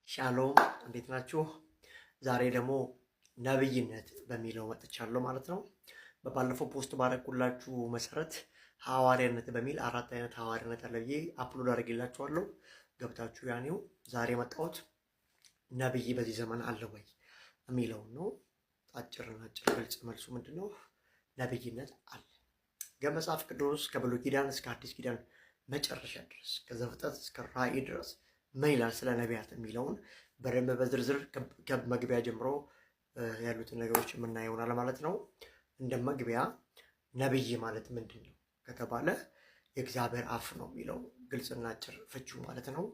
ሻሎም እንዴት ናችሁ? ዛሬ ደግሞ ነብይነት በሚለው መጥቻለሁ ማለት ነው። በባለፈው ፖስት ባደረኩላችሁ መሰረት ሐዋርያነት በሚል 4 አይነት ሐዋርያነት አለ ብዬ አፕሎድ አድርጌላችኋለሁ። ገብታችሁ ያኔው ዛሬ መጣሁት ነብይ በዚህ ዘመን አለ ወይ የሚለው ነው። አጭርና አጭር ግልጽ መልሱ ምንድነው? ነብይነት አለ። ከመጽሐፍ ቅዱስ ከብሉይ ኪዳን እስከ አዲስ ኪዳን መጨረሻ ድረስ ከዘፍጥረት እስከ ራእይ ድረስ ምን ይላል ስለ ነቢያት የሚለውን በደንብ በዝርዝር ከመግቢያ ጀምሮ ያሉትን ነገሮች የምናየው ይሆናል ማለት ነው። እንደ መግቢያ ነብይ ማለት ምንድን ነው ከተባለ የእግዚአብሔር አፍ ነው የሚለው ግልጽና አጭር ፍቺው ማለት ነው።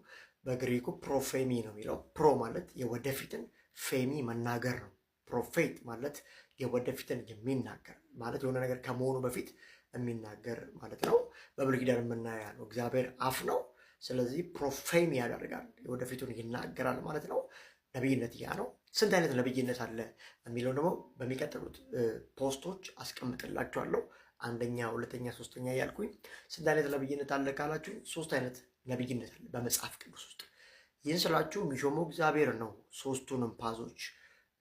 በግሪኩ ፕሮፌሚ ነው የሚለው። ፕሮ ማለት የወደፊትን፣ ፌሚ መናገር ነው። ፕሮፌት ማለት የወደፊትን የሚናገር ማለት የሆነ ነገር ከመሆኑ በፊት የሚናገር ማለት ነው። በብሉይ ኪዳን የምናየው ያለው እግዚአብሔር አፍ ነው። ስለዚህ ፕሮፌሚ ያደርጋል፣ የወደፊቱን ይናገራል ማለት ነው። ነብይነት ያ ነው። ስንት አይነት ነብይነት አለ የሚለው ደግሞ በሚቀጥሉት ፖስቶች አስቀምጥላችኋለሁ። አንደኛ፣ ሁለተኛ፣ ሶስተኛ እያልኩኝ ስንት አይነት ነብይነት አለ ካላችሁ 3 አይነት ነብይነት አለ በመጽሐፍ ቅዱስ ውስጥ። ይህን ስላችሁ የሚሾመው እግዚአብሔር ነው። 3ቱንም ፓዞች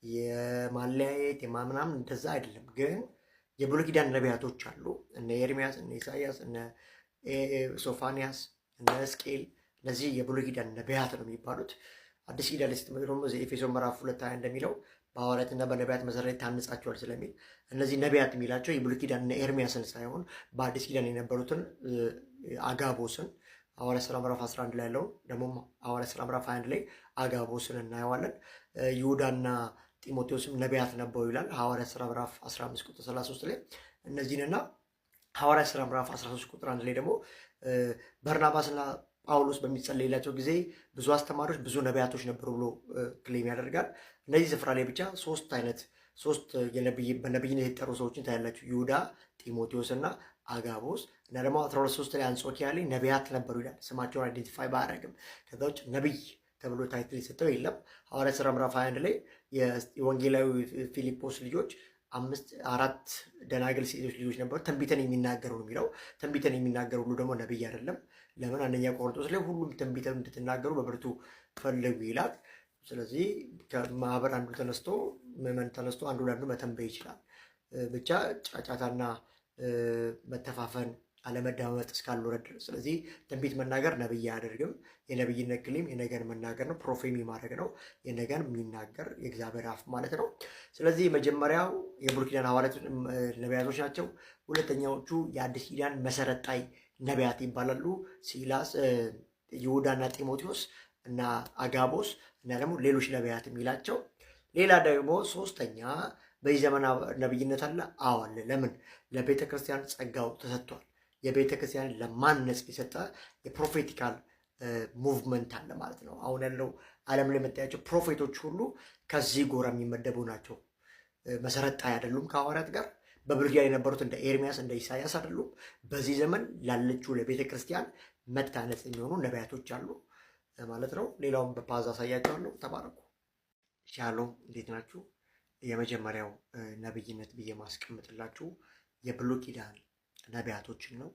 የማለያየት የማምናምን እንደዛ አይደለም። ግን የብሉይ ኪዳን ነቢያቶች አሉ፣ እነ ኤርሚያስ፣ እነ ኢሳያስ፣ እነ ሶፋንያስ፣ እነ ሕዝቅኤል። እነዚህ የብሉይ ኪዳን ነቢያት ነው የሚባሉት። አዲስ ኪዳን ላይ ስትመጡ ደግሞ ኤፌሶን ምዕራፍ 2 እንደሚለው በሐዋርያትና በነቢያት መሰረት ታንጻቸዋል ስለሚል እነዚህ ነቢያት የሚላቸው የብሉይ ኪዳን እነ ኤርሚያስን ሳይሆን በአዲስ ኪዳን የነበሩትን አጋቦስን ሐዋርያት ሥራ ምዕራፍ 11 ላይ ያለውን ደግሞ ሐዋርያት ሥራ ምዕራፍ 21 ላይ አጋቦስን እናየዋለን። ይሁዳና ጢሞቴዎስም ነቢያት ነበሩ ይላል ሐዋርያት ሥራ ምዕራፍ 15 ቁጥር 33 ላይ እነዚህንና ሐዋርያት ሥራ ምዕራፍ 13 ቁጥር 1 ላይ ደግሞ በርናባስና ጳውሎስ በሚጸለይላቸው ጊዜ ብዙ አስተማሪዎች ብዙ ነቢያቶች ነበሩ ብሎ ክሌም ያደርጋል። እነዚህ ስፍራ ላይ ብቻ 3 በነብይነት የተጠሩ ሰዎችን ታያላችሁ። ይሁዳ፣ ጢሞቴዎስ እና አጋቦስ እና ደግሞ 12 ላይ አንጾኪያ ላይ ነቢያት ነበሩ ይላል። ስማቸውን አይዴንቲፋይ ባያደርግም ከዛ ውጭ ነቢይ ተብሎ ታይትል የሰጠው የለም። ሐዋርያት ሥራ ምዕራፍ 21 ላይ የወንጌላዊ ፊልጶስ ልጆች 4 ደናግል ሴቶች ልጆች ነበሩ ትንቢትን የሚናገሩ ነው የሚለው። ትንቢትን የሚናገሩ ሁሉ ደግሞ ነቢይ አይደለም። ለምን? አንደኛ ቆሮንቶስ ላይ ሁሉም ትንቢትን እንድትናገሩ በብርቱ ፈልጉ ይላል። ስለዚህ ከማህበር አንዱ ተነስቶ ምዕመን ተነስቶ አንዱ ለአንዱ መተንበይ ይችላል። ብቻ ጫጫታና መተፋፈን አለመዳመጥ እስካልኖረ ድረስ። ስለዚህ ትንቢት መናገር ነብይ አያደርግም። የነብይነት ክሊም የነገር መናገር ነው። ፕሮፌሚ ማድረግ ነው። የነገር የሚናገር የእግዚአብሔር አፍ ማለት ነው። ስለዚህ መጀመሪያው የብሉይ ኪዳን ሐዋርያት ነቢያቶች ናቸው። ሁለተኛዎቹ የአዲስ ኪዳን መሰረት ጣይ ነቢያት ይባላሉ። ሲላስ፣ ይሁዳና ጢሞቴዎስ እና አጋቦስ እና ደግሞ ሌሎች ነቢያት የሚላቸው። ሌላ ደግሞ 3ኛ በዚህ ዘመን ነብይነት አለ። አዎ አለ። ለምን? ለቤተ ክርስቲያን ጸጋው ተሰጥቷል። የቤተ ክርስቲያን ለማነጽ የሰጠ የፕሮፌቲካል ሙቭመንት አለ ማለት ነው። አሁን ያለው ዓለም ላይ የምታያቸው ፕሮፌቶች ሁሉ ከዚህ ጎራ የሚመደቡ ናቸው። መሰረት ጣይ አይደሉም ከሐዋርያት ጋር። በብሉይ ኪዳን የነበሩት እንደ ኤርሚያስ እንደ ኢሳያስ አይደሉም። በዚህ ዘመን ላለችው ለቤተ ክርስቲያን መታነጽ የሚሆኑ ነቢያቶች አሉ ማለት ነው። ሌላውን በፓዝ አሳያቸዋለሁ። ተባረኩ። ሻሎም እንዴት ናችሁ? የመጀመሪያው ነብይነት ብዬ ማስቀምጥላችሁ የብሉይ ኪዳን ነቢያቶችን ነው።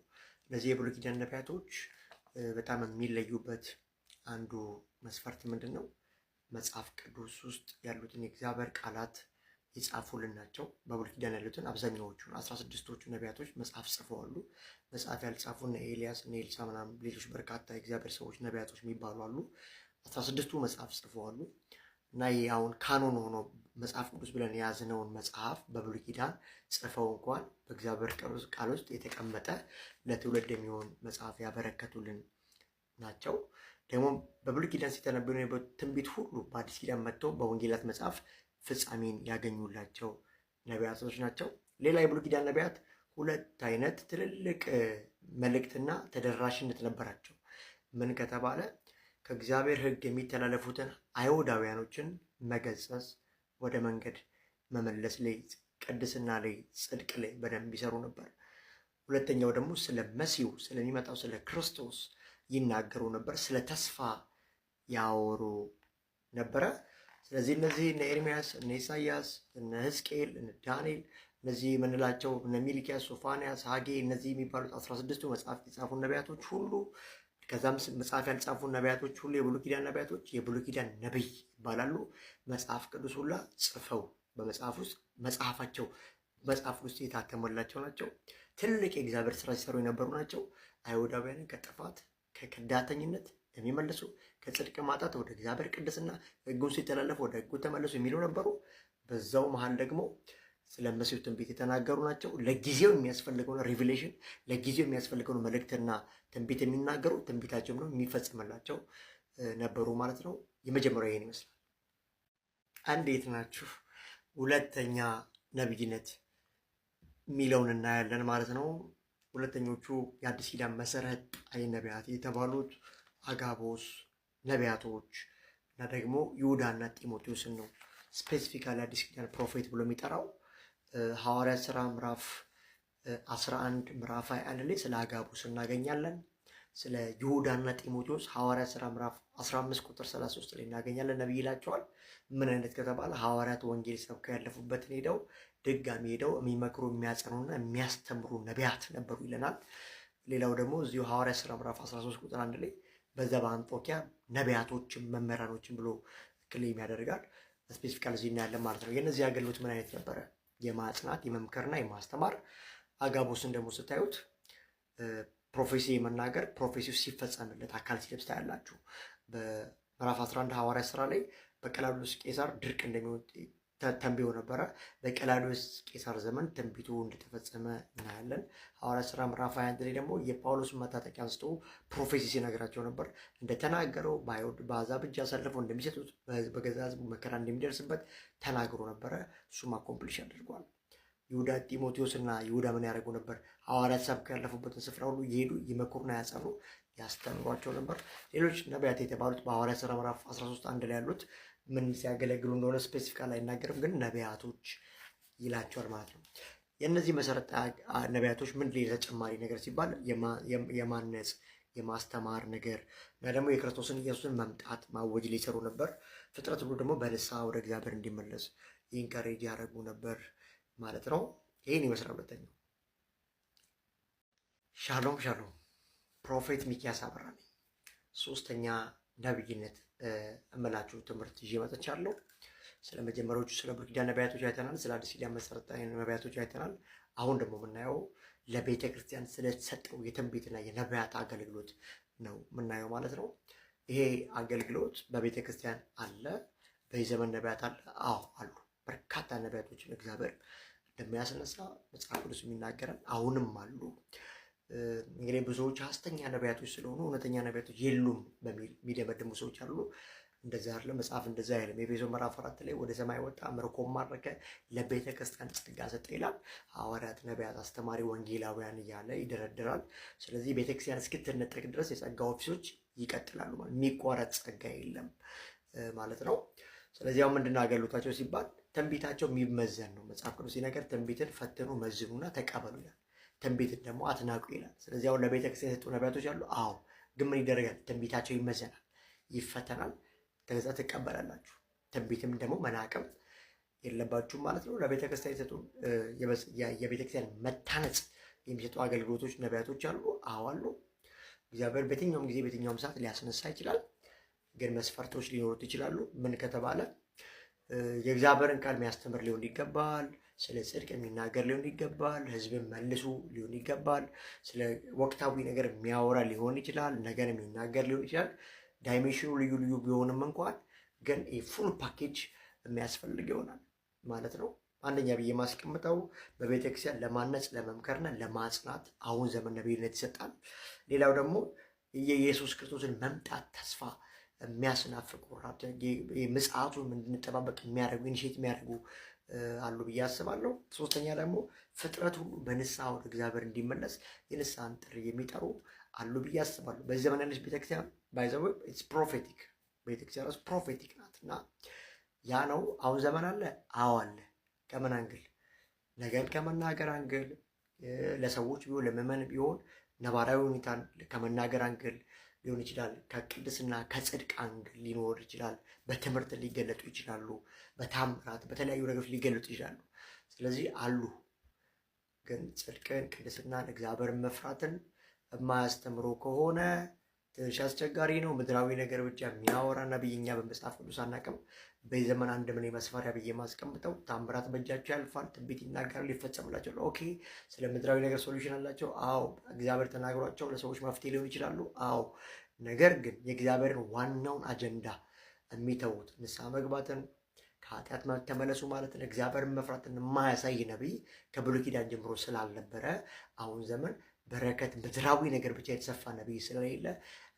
እነዚህ የብሉይ ኪዳን ነቢያቶች በጣም የሚለዩበት አንዱ መስፈርት ምንድን ነው? መጽሐፍ ቅዱስ ውስጥ ያሉትን የእግዚአብሔር ቃላት የጻፉልን ናቸው። በብሉይ ኪዳን ያሉትን አብዛኛዎቹን 16ቶቹ ነቢያቶች መጽሐፍ ጽፈዋሉ። መጽሐፍ ያልጻፉ እነ ኤልያስ እነ ኤልሳ ምናምን ሌሎች በርካታ የእግዚአብሔር ሰዎች ነቢያቶች የሚባሉ አሉ። 16ቱ መጽሐፍ ጽፈዋሉ። እና ይህ አሁን ካኖን ሆኖ መጽሐፍ ቅዱስ ብለን የያዝነውን መጽሐፍ በብሉይ ኪዳን ጽፈው እንኳን በእግዚአብሔር ቃል ውስጥ የተቀመጠ ለትውልድ የሚሆን መጽሐፍ ያበረከቱልን ናቸው። ደግሞ በብሉይ ኪዳን ሲተነበዩ የነበሩት ትንቢት ሁሉ በአዲስ ኪዳን መጥተው በወንጌላት መጽሐፍ ፍጻሜን ያገኙላቸው ነቢያቶች ናቸው። ሌላ የብሉይ ኪዳን ነቢያት 2 አይነት ትልልቅ መልእክትና ተደራሽነት ነበራቸው። ምን ከተባለ ከእግዚአብሔር ሕግ የሚተላለፉትን አይሁዳውያኖችን መገሰጽ፣ ወደ መንገድ መመለስ ላይ፣ ቅድስና ላይ፣ ጽድቅ ላይ በደንብ ይሰሩ ነበር። ሁለተኛው ደግሞ ስለ መሲሁ ስለሚመጣው ስለ ክርስቶስ ይናገሩ ነበር። ስለ ተስፋ ያወሩ ነበረ። ስለዚህ እነዚህ እነ ኤርሚያስ፣ እነ ኢሳያስ፣ እነ ሕዝቅኤል፣ እነ ዳንኤል እነዚህ የምንላቸው እነ ሚልኪያስ፣ ሶፋንያስ፣ ሐጌ እነዚህ የሚባሉት 16ቱ መጽሐፍት የጻፉ ነቢያቶች ሁሉ ከዛም መጽሐፍ ያልጻፉ ነቢያቶች ሁሉ የብሉይ ኪዳን ነቢያቶች የብሉይ ኪዳን ነቢይ ይባላሉ። መጽሐፍ ቅዱስ ሁላ ጽፈው በመጽሐፍ ውስጥ መጽሐፍ ውስጥ የታተመላቸው ናቸው። ትልቅ የእግዚአብሔር ስራ ሲሰሩ የነበሩ ናቸው። አይሁዳውያንን ከጥፋት ከከዳተኝነት የሚመልሱ ከጽድቅ ማጣት ወደ እግዚአብሔር ቅድስና፣ ሕጉን ሲተላለፉ ወደ ሕጉ ተመለሱ የሚሉ ነበሩ። በዛው መሀል ደግሞ ስለ መሲሁ ትንቢት የተናገሩ ናቸው። ለጊዜው የሚያስፈልገውን ሪቪሌሽን ለጊዜው የሚያስፈልገውን መልእክትና ትንቢት የሚናገሩ ትንቢታቸውም ነው የሚፈጽምላቸው ነበሩ ማለት ነው። የመጀመሪያው ይሄን ይመስላል። እንዴት ናችሁ? ሁለተኛ ነቢይነት የሚለውን እናያለን ማለት ነው። ሁለተኞቹ የአዲስ ኪዳን መሰረት ጣይ ነቢያት የተባሉት አጋቦስ ነቢያቶች እና ደግሞ ይሁዳና ጢሞቴዎስን ነው ስፔሲፊካሊ አዲስ ኪዳን ፕሮፌት ብሎ የሚጠራው። ሐዋርያት ሥራ ምዕራፍ 11 ምዕራፍ 21 ላይ ስለ አጋቦስ እናገኛለን። ስለ ይሁዳና ጢሞቴዎስ ሐዋርያት ሥራ ምዕራፍ 15 ቁጥር 33 ላይ እናገኛለን። ነቢይ ይላቸዋል። ምን አይነት ከተባለ ሐዋርያት ወንጌል ሰብከው ያለፉበትን ሄደው ድጋሚ ሄደው የሚመክሩ የሚያጸኑና የሚያስተምሩ ነቢያት ነበሩ ይለናል። ሌላው ደግሞ እዚሁ ሐዋርያት ሥራ ምዕራፍ 13 ቁጥር 1 ላይ በዛ በአንጾኪያ ነቢያቶችን መምህራኖችን ብሎ ክሌም ያደርጋል። ስፔሲፊካሊ እዚህ እናያለን ማለት ነው። የእነዚህ አገልግሎት ምን አይነት ነበረ? የማጽናት የመምከርና የማስተማር። አጋቦስን ደግሞ ስታዩት ፕሮፌሲ የመናገር ፕሮፌሲው ሲፈጸምለት አካል ሲለብስ ታያላችሁ። በምዕራፍ 11 ሐዋርያት ሥራ ላይ በቀላዶስ ቄሳር ድርቅ እንደሚሆን ተንብዮ ነበረ። በቀላዶስ ቄሳር ዘመን ትንቢቱ እንደተፈጸመ እናያለን። ሐዋርያት ሥራ ምዕራፍ 21 ላይ ደግሞ የጳውሎስን መታጠቂያ አንስቶ ፕሮፌሲ ሲነግራቸው ነበር። እንደተናገረው በአሕዛብ እጅ አሳልፈው እንደሚሰጡት በገዛ ሕዝቡ መከራ እንደሚደርስበት ተናግሮ ነበረ። እሱም አኮምፕሊሽ አድርጓል። ይሁዳ ጢሞቴዎስ እና ይሁዳ ምን ያደርጉ ነበር? ሐዋርያት ሰብከው ያለፉበትን ስፍራ ሁሉ እየሄዱ ይመክሩና ያጸኑ ያስተምሯቸው ነበር። ሌሎች ነቢያት የተባሉት በሐዋርያት ሥራ ምዕራፍ 13 1 ላይ ያሉት ምን ሲያገለግሉ እንደሆነ ስፔሲፊካሊ አይናገርም፣ ግን ነቢያቶች ይላቸዋል ማለት ነው። የእነዚህ መሰረት ነቢያቶች ምን ሌላ ተጨማሪ ነገር ሲባል የማነጽ የማስተማር ነገር እና ደግሞ የክርስቶስን ኢየሱስን መምጣት ማወጅ ሊሰሩ ነበር። ፍጥረት ሁሉ ደግሞ በንስሐ ወደ እግዚአብሔር እንዲመለስ ኢንካሬጅ ያደረጉ ነበር ማለት ነው። ይህን ይመስላል። ሁለተኛው ሻሎም ሻሎም፣ ፕሮፌት ሚኪያስ አበራ ነኝ። ሶስተኛ ነቢይነት እምላችሁ ትምህርት ይዤ መጥቻለሁ። ስለ መጀመሪያዎቹ ስለ ብሉይ ኪዳን ነቢያቶች አይተናል። ስለ አዲስ ኪዳን መሰረታዊ ነቢያቶች አይተናል። አሁን ደግሞ የምናየው ለቤተ ክርስቲያን ስለተሰጠው የትንቢትና የነቢያት አገልግሎት ነው የምናየው ማለት ነው። ይሄ አገልግሎት በቤተ ክርስቲያን አለ። በዚህ ዘመን ነቢያት አለ። አዎ አሉ። በርካታ ነቢያቶችን እግዚአብሔር እንደሚያስነሳ መጽሐፍ ቅዱስ የሚናገራል። አሁንም አሉ። እንግዲህ ብዙዎች ሐሰተኛ ነቢያቶች ስለሆኑ እውነተኛ ነቢያቶች የሉም በሚል የሚደመድሙ ሰዎች አሉ። እንደዛ አይደለ። መጽሐፍ እንደዛ አይልም። ኤፌሶን ምዕራፍ 4 ላይ ወደ ሰማይ ወጣ፣ ምርኮም ማረከ፣ ለቤተ ክርስቲያን ጸጋ ሰጠ ይላል። ሐዋርያት፣ ነቢያት፣ አስተማሪ፣ ወንጌላውያን እያለ ይደረድራል። ስለዚህ ቤተ ክርስቲያን እስክትነጠቅ ድረስ የጸጋ ኦፊሶች ይቀጥላሉ ማለት የሚቋረጥ ጸጋ የለም ማለት ነው። ስለዚህ አሁን ምንድን ነው አገልግሎታቸው ሲባል ትንቢታቸው የሚመዘን ነው። መጽሐፍ ቅዱስ ሲነገር ትንቢትን ፈትኑ መዝኑና ተቀበሉ ይላል። ትንቢትን ደግሞ አትናቁ ይላል። ስለዚህ አሁን ለቤተ ክርስቲያን የሰጡ ነቢያቶች አሉ። አዎ፣ ግን ምን ይደረጋል? ትንቢታቸው ይመዘናል፣ ይፈተናል፣ ከዛ ትቀበላላችሁ። ትንቢትም ደግሞ መናቅም የለባችሁም ማለት ነው። ለቤተ ክርስቲያን የሰጡ የቤተ ክርስቲያን መታነጽ የሚሰጡ አገልግሎቶች ነቢያቶች አሉ። አዎ አሉ። እግዚአብሔር በየትኛውም ጊዜ በየትኛውም ሰዓት ሊያስነሳ ይችላል። ግን መስፈርቶች ሊኖሩት ይችላሉ። ምን ከተባለ የእግዚአብሔርን ቃል የሚያስተምር ሊሆን ይገባል። ስለ ጽድቅ የሚናገር ሊሆን ይገባል። ሕዝብን መልሱ ሊሆን ይገባል። ስለ ወቅታዊ ነገር የሚያወራ ሊሆን ይችላል። ነገር የሚናገር ሊሆን ይችላል። ዳይሜንሽኑ ልዩ ልዩ ቢሆንም እንኳን ግን ፉል ፓኬጅ የሚያስፈልግ ይሆናል ማለት ነው። አንደኛ ብዬ ማስቀምጠው በቤተክርስቲያን ለማነጽ ለመምከርና ለማጽናት አሁን ዘመን ነቢይነት ይሰጣል። ሌላው ደግሞ የኢየሱስ ክርስቶስን መምጣት ተስፋ የሚያስናፍቁ ምጽአቱን እንድንጠባበቅ የሚያደርጉ ኢኒሼት የሚያደርጉ አሉ ብዬ አስባለሁ። ሶስተኛ ደግሞ ፍጥረት ሁሉ በንስሐ ወደ እግዚአብሔር እንዲመለስ የንስሐን ጥሪ የሚጠሩ አሉ ብዬ አስባለሁ። በዚህ ዘመን ያለች ቤተክርስቲያን ባይዘው ኢትስ ፕሮፌቲክ ቤተክርስቲያን ራሱ ፕሮፌቲክ ናት እና ያ ነው። አሁን ዘመን አለ። አዎ አለ። ከምን አንግል? ነገን ከመናገር አንግል፣ ለሰዎች ቢሆን ለምዕመን ቢሆን ነባራዊ ሁኔታን ከመናገር አንግል ሊሆን ይችላል። ከቅድስና ከጽድቅ አንግል ሊኖር ይችላል። በትምህርት ሊገለጡ ይችላሉ። በታምራት በተለያዩ ነገሮች ሊገለጡ ይችላሉ። ስለዚህ አሉ። ግን ጽድቅን፣ ቅድስናን፣ እግዚአብሔርን መፍራትን የማያስተምሩ ከሆነ ትንሽ አስቸጋሪ ነው። ምድራዊ ነገር ብቻ የሚያወራ ነብይ እኛ በመጽሐፍ ቅዱስ አናውቅም። በዚህ ዘመን አንድ ምን መስፈሪያ ብዬ ማስቀምጠው ታምራት በእጃቸው ያልፋል፣ ትንቢት ይናገራል፣ ይፈጸምላቸዋል። ኦኬ። ስለ ምድራዊ ነገር ሶሉሽን አላቸው? አዎ። እግዚአብሔር ተናግሯቸው ለሰዎች መፍትሄ ሊሆን ይችላሉ? አዎ። ነገር ግን የእግዚአብሔርን ዋናውን አጀንዳ የሚተዉት ንስሐ መግባትን ከኃጢአት ተመለሱ ማለትን እግዚአብሔርን መፍራትን የማያሳይ ነቢይ ከብሉይ ኪዳን ጀምሮ ስላልነበረ አሁን ዘመን በረከት ምድራዊ ነገር ብቻ የተሰፋ ነቢይ ስለሌለ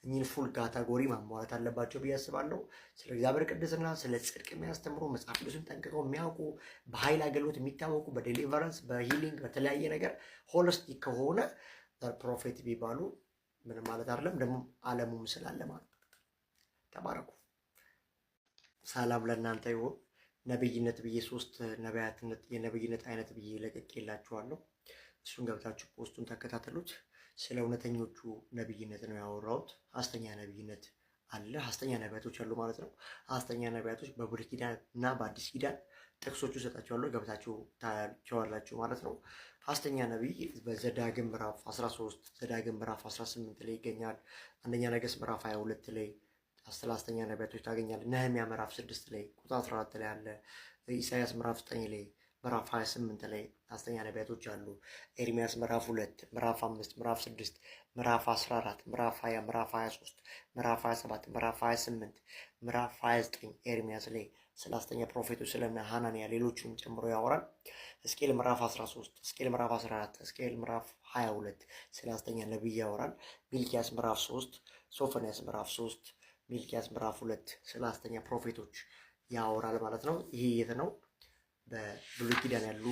እኚህን ፉል ካታጎሪ ማሟላት አለባቸው ብዬ አስባለሁ። ስለ እግዚአብሔር ቅድስና፣ ስለ ጽድቅ የሚያስተምሩ መጽሐፍ ቅዱስን ጠንቅቀው የሚያውቁ በኃይል አገልግሎት የሚታወቁ በዴሊቨረንስ በሂሊንግ በተለያየ ነገር ሆሊስቲክ ከሆነ ፕሮፌት ቢባሉ ምንም ማለት አይደለም። ደግሞ ዓለሙም ስላለ ማለት ተባረኩ። ሰላም ለእናንተ ይሁን። ነብይነት ብዬ 3 ነቢያትነት የነብይነት አይነት ብዬ ለቅቄላችኋለሁ። እሱን ገብታችሁ ፖስቱን ተከታተሉት። ስለ እውነተኞቹ ነብይነት ነው ያወራሁት። ሐሰተኛ ነብይነት አለ፣ ሐሰተኛ ነቢያቶች አሉ ማለት ነው። ሐሰተኛ ነቢያቶች በብሉይ ኪዳን እና በአዲስ ኪዳን ጥቅሶቹ ሰጣችኋለሁ፣ ገብታችሁ ታያቸዋላችሁ ማለት ነው። ሐሰተኛ ነቢይ በዘዳግም ምዕራፍ 13 ዘዳግም ምዕራፍ 18 ላይ ይገኛል። አንደኛ ነገሥት ምዕራፍ 22 ላይ ስለ ሐሰተኛ ነቢያቶች ታገኛለህ። ነህምያ ምዕራፍ 6 ላይ ቁጥር 14 ላይ አለ። ኢሳያስ ምዕራፍ 9 ላይ ምዕራፍ 28 ላይ ሐሰተኛ ነቢያቶች አሉ። ኤርሚያስ ምዕራፍ 2 ምዕራፍ 5 ምዕራፍ 6 ምዕራፍ 14 ምዕራፍ 20 ምዕራፍ 23 ምዕራፍ 27 ምዕራፍ 28 ምዕራፍ 29 ኤርሚያስ ላይ ስለ ሐሰተኛ ፕሮፌቶች ስለ ሐናንያ ሌሎቹም ጨምሮ ያወራል። ሕዝቅኤል ምዕራፍ 13 ሕዝቅኤል ምዕራፍ 14 ሕዝቅኤል ምዕራፍ 22 ስለ ሐሰተኛ ነቢይ ያወራል። ሚልኪያስ ምዕራፍ 3 ሶፎንያስ ምዕራፍ 3 ሚልኪያስ ምዕራፍ 2 ስለ ሐሰተኛ ፕሮፌቶች ያወራል ማለት ነው። ይሄ የት ነው? በብሉይ ኪዳን ያሉ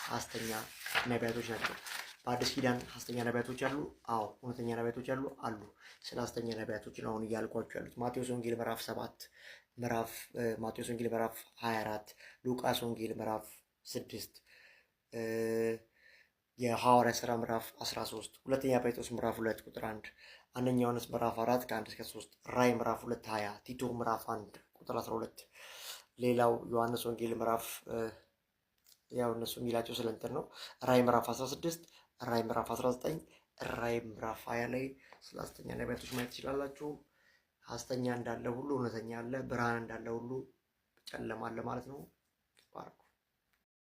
ሐሰተኛ ነቢያቶች ናቸው። በአዲስ ኪዳን ሐሰተኛ ነቢያቶች አሉ? አዎ። እውነተኛ ነቢያቶች አሉ? አሉ። ስለ ሐሰተኛ ነቢያቶች ነው አሁን እያልኳቸው ያሉት። ማቴዎስ ወንጌል ምዕራፍ 7 ማቴዎስ ወንጌል ምዕራፍ 24 ሉቃስ ወንጌል ምዕራፍ 6 የሐዋርያ ሥራ ምዕራፍ 13 ሁለተኛ ጴጥሮስ ምዕራፍ 2 ቁጥር 1 አንደኛ ዮሐንስ ምዕራፍ 4 ከ1 እስከ 3 ራዕይ ምዕራፍ 2 20 ቲቶ ምዕራፍ 1 ቁጥር 12 ሌላው ዮሐንስ ወንጌል ምዕራፍ ያው እነሱ የሚላቸው ስለ እንትን ነው። ራዕይ ምዕራፍ 16 ራዕይ ምዕራፍ 19 ራዕይ ምዕራፍ 20 ላይ ስለ ሐሰተኛ ነቢያቶች ማየት ትችላላችሁ። ሐሰተኛ እንዳለ ሁሉ እውነተኛ አለ፣ ብርሃን እንዳለ ሁሉ ጨለማ አለ ማለት ነው።